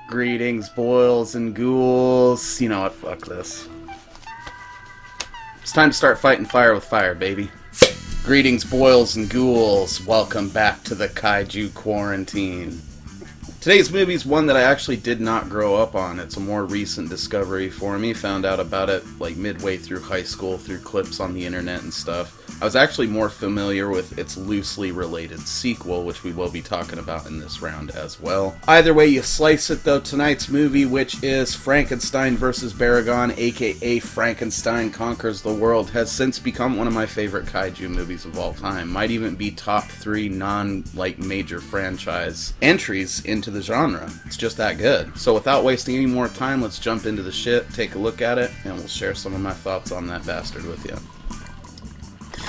Greetings, boils and ghouls. You know what, fuck this. It's time to start fighting fire with fire, baby. Greetings, boils and ghouls. Welcome back to the Kaiju Quarantine. Today's movie is one that I actually did not grow up on. It's a more recent discovery for me. Found out about it like midway through high school through clips on the internet and stuff. I was actually more familiar with its loosely related sequel, which we will be talking about in this round as well. Either way you slice it though, tonight's movie, which is Frankenstein vs. Baragon, aka Frankenstein Conquers the World, has since become one of my favorite kaiju movies of all time. Might even be top 3 major franchise entries into the genre. It's just that good. So without wasting any more time, let's jump into the shit, take a look at it, and we'll share some of my thoughts on that bastard with you.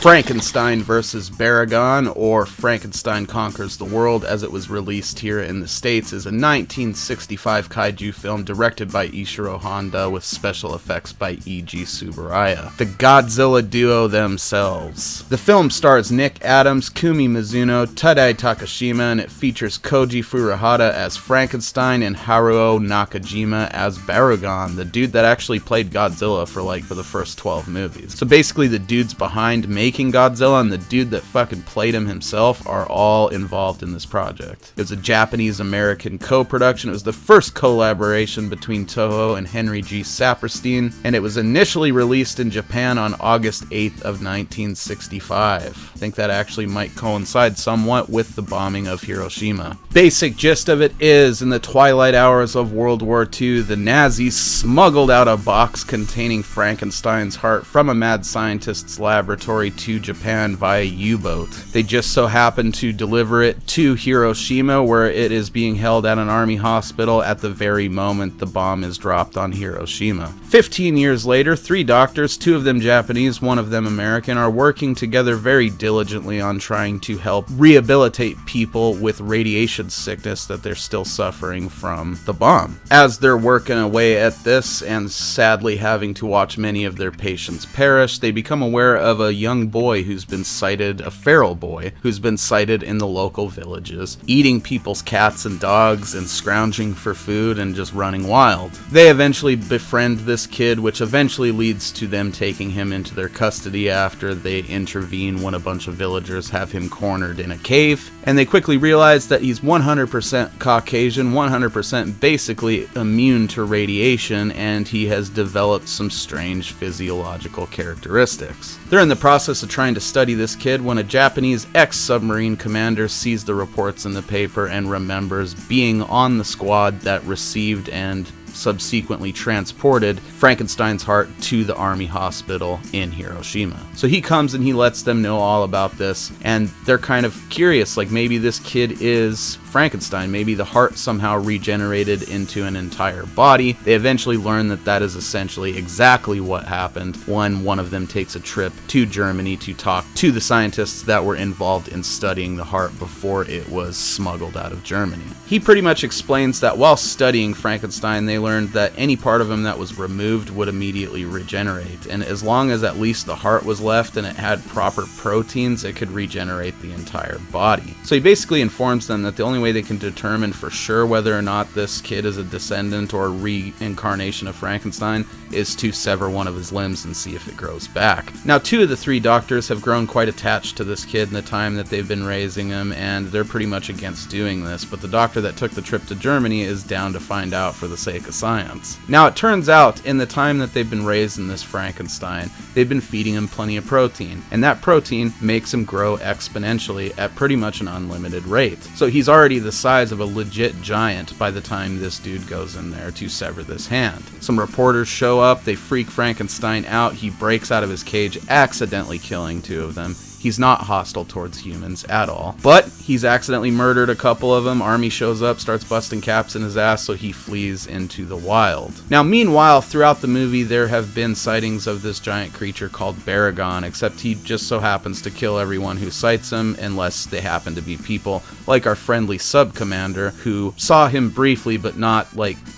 Frankenstein vs. Baragon, or Frankenstein Conquers the World as it was released here in the States, is a 1965 kaiju film directed by Ishiro Honda with special effects by E.G. Tsuburaya, the Godzilla duo themselves. The film stars Nick Adams, Kumi Mizuno, Tadai Takashima, and it features Koji Furuhata as Frankenstein and Haruo Nakajima as Baragon, the dude that actually played Godzilla for the first 12 movies. So basically the dudes behind making Godzilla and the dude that fucking played him himself are all involved in this project. It was a Japanese-American co-production. It was the first collaboration between Toho and Henry G. Saperstein, and it was initially released in Japan on August 8th of 1965. I think that actually might coincide somewhat with the bombing of Hiroshima. Basic gist of it is, in the twilight hours of World War II, the Nazis smuggled out a box containing Frankenstein's heart from a mad scientist's laboratory to Japan via U-boat. They just so happened to deliver it to Hiroshima, where it is being held at an army hospital at the very moment the bomb is dropped on Hiroshima. 15 years later, 3 doctors, 2 of them Japanese, 1 of them American, are working together very diligently on trying to help rehabilitate people with radiation sickness that they're still suffering from the bomb. As they're working away at this and sadly having to watch many of their patients perish, they become aware of a young boy who's been sighted, a feral boy, who's been sighted in the local villages, eating people's cats and dogs and scrounging for food and just running wild. They eventually befriend this kid, which eventually leads to them taking him into their custody after they intervene when a bunch of villagers have him cornered in a cave, and they quickly realize that he's 100% Caucasian, 100% basically immune to radiation, and he has developed some strange physiological characteristics. They're in the process of trying to study this kid when a Japanese ex-submarine commander sees the reports in the paper and remembers being on the squad that received and subsequently transported Frankenstein's heart to the army hospital in Hiroshima. So he comes and he lets them know all about this, and they're kind of curious, like maybe this kid is Frankenstein, maybe the heart somehow regenerated into an entire body. They eventually learn that that is essentially exactly what happened when one of them takes a trip to Germany to talk to the scientists that were involved in studying the heart before it was smuggled out of Germany. He pretty much explains that while studying Frankenstein, they learned that any part of him that was removed would immediately regenerate, and as long as at least the heart was left and it had proper proteins, it could regenerate the entire body. So he basically informs them that the only way they can determine for sure whether or not this kid is a descendant or reincarnation of Frankenstein is to sever one of his limbs and see if it grows back. Now, 2 of the 3 doctors have grown quite attached to this kid in the time that they've been raising him, and they're pretty much against doing this, but the doctor that took the trip to Germany is down to find out for the sake of science. Now, it turns out in the time that they've been raising this Frankenstein, they've been feeding him plenty of protein, and that protein makes him grow exponentially at pretty much an unlimited rate. So he's already the size of a legit giant by the time this dude goes in there to sever this hand. Some reporters show up, they freak Frankenstein out, he breaks out of his cage, accidentally killing 2 of them. He's not hostile towards humans at all, but he's accidentally murdered a couple of them. Army shows up, starts busting caps in his ass, so he flees into the wild. Now, meanwhile, throughout the movie, there have been sightings of this giant creature called Baragon, except he just so happens to kill everyone who sights him, unless they happen to be people like our friendly sub-commander, who saw him briefly, but not,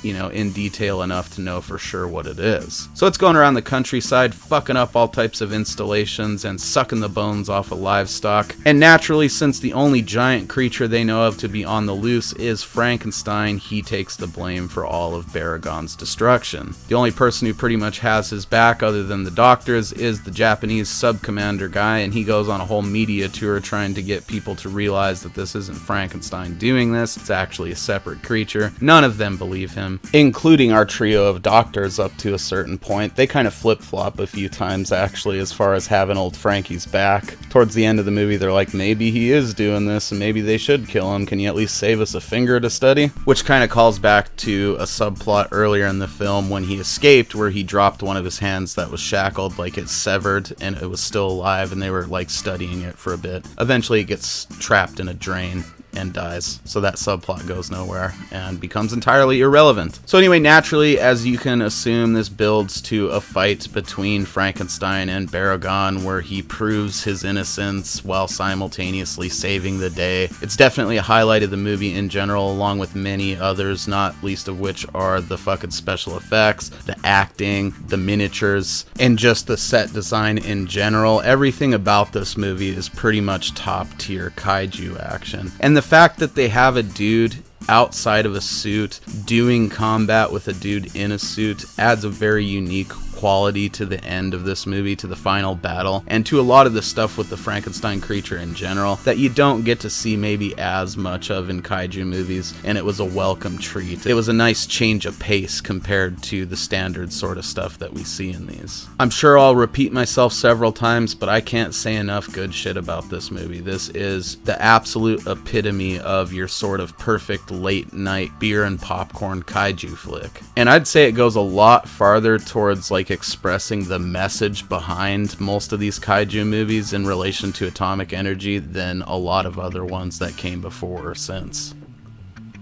in detail enough to know for sure what it is. So it's going around the countryside, fucking up all types of installations and sucking the bones off of livestock. And naturally, since the only giant creature they know of to be on the loose is Frankenstein, he takes the blame for all of Baragon's destruction. The only person who pretty much has his back other than the doctors is the Japanese sub-commander guy, and he goes on a whole media tour trying to get people to realize that this isn't Frankenstein doing this, it's actually a separate creature. None of them believe him, including our trio of doctors up to a certain point. They kind of flip-flop a few times actually as far as having old Frankie's back. Towards the end of the movie they're like, maybe he is doing this and maybe they should kill him, can you at least save us a finger to study? Which kind of calls back to a subplot earlier in the film when he escaped, where he dropped one of his hands that was shackled, like it severed and it was still alive, and they were like studying it for a bit. Eventually it gets trapped in a drain and dies, so that subplot goes nowhere and becomes entirely irrelevant. So anyway, naturally, as you can assume, this builds to a fight between Frankenstein and Baragon where he proves his innocence while simultaneously saving the day. It's definitely a highlight of the movie in general, along with many others, not least of which are the fucking special effects, the acting, the miniatures, and just the set design in general. Everything about this movie is pretty much top tier kaiju action. And the fact that they have a dude outside of a suit doing combat with a dude in a suit adds a very unique quality to the end of this movie, to the final battle, and to a lot of the stuff with the Frankenstein creature in general that you don't get to see maybe as much of in kaiju movies, and it was a welcome treat. It was a nice change of pace compared to the standard sort of stuff that we see in these. I'm sure I'll repeat myself several times, but I can't say enough good shit about this movie. This is the absolute epitome of your sort of perfect late night beer and popcorn kaiju flick. And I'd say it goes a lot farther towards like expressing the message behind most of these kaiju movies in relation to atomic energy than a lot of other ones that came before or since.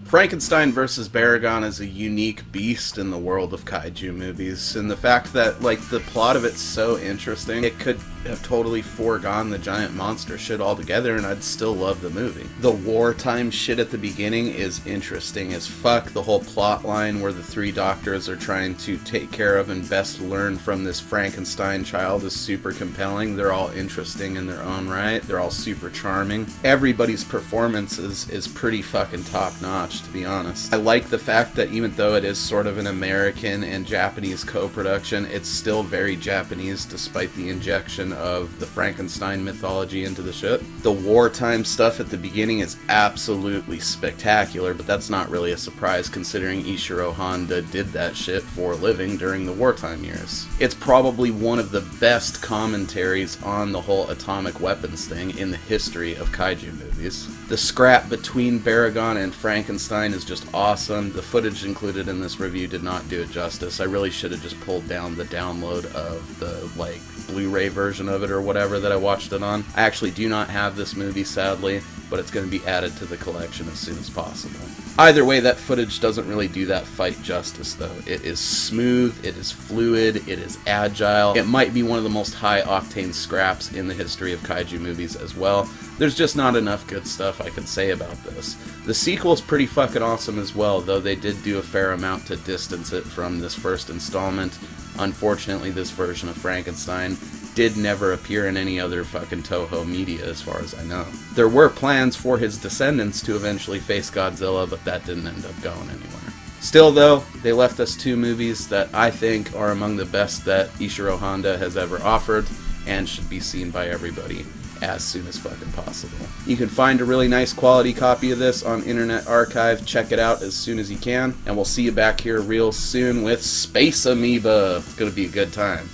Frankenstein vs. Baragon is a unique beast in the world of kaiju movies, and the fact that, like, the plot of it's so interesting, it could have totally foregone the giant monster shit altogether and I'd still love the movie. The wartime shit at the beginning is interesting as fuck. The whole plot line where the three doctors are trying to take care of and best learn from this Frankenstein child is super compelling. They're all interesting in their own right. They're all super charming. Everybody's performance is pretty fucking top notch, to be honest. I like the fact that even though it is sort of an American and Japanese co-production, it's still very Japanese despite the injection of the Frankenstein mythology into the shit. The wartime stuff at the beginning is absolutely spectacular, but that's not really a surprise considering Ishiro Honda did that shit for a living during the wartime years. It's probably one of the best commentaries on the whole atomic weapons thing in the history of kaiju movies. The scrap between Baragon and Frankenstein is just awesome. The footage included in this review did not do it justice. I really should have just pulled down the download of the, like, Blu-ray version of it or whatever that I watched it on. I actually do not have this movie, sadly, but it's going to be added to the collection as soon as possible. Either way, that footage doesn't really do that fight justice, though. It is smooth, it is fluid, it is agile. It might be one of the most high-octane scraps in the history of kaiju movies as well. There's just not enough good stuff I can say about this. The sequel's pretty fucking awesome as well, though they did do a fair amount to distance it from this first installment. Unfortunately, this version of Frankenstein did never appear in any other fucking Toho media as far as I know. There were plans for his descendants to eventually face Godzilla, but that didn't end up going anywhere. Still though, they left us two movies that I think are among the best that Ishiro Honda has ever offered and should be seen by everybody as soon as fucking possible. You can find a really nice quality copy of this on Internet Archive. Check it out as soon as you can, and we'll see you back here real soon with Space Amoeba. It's gonna be a good time.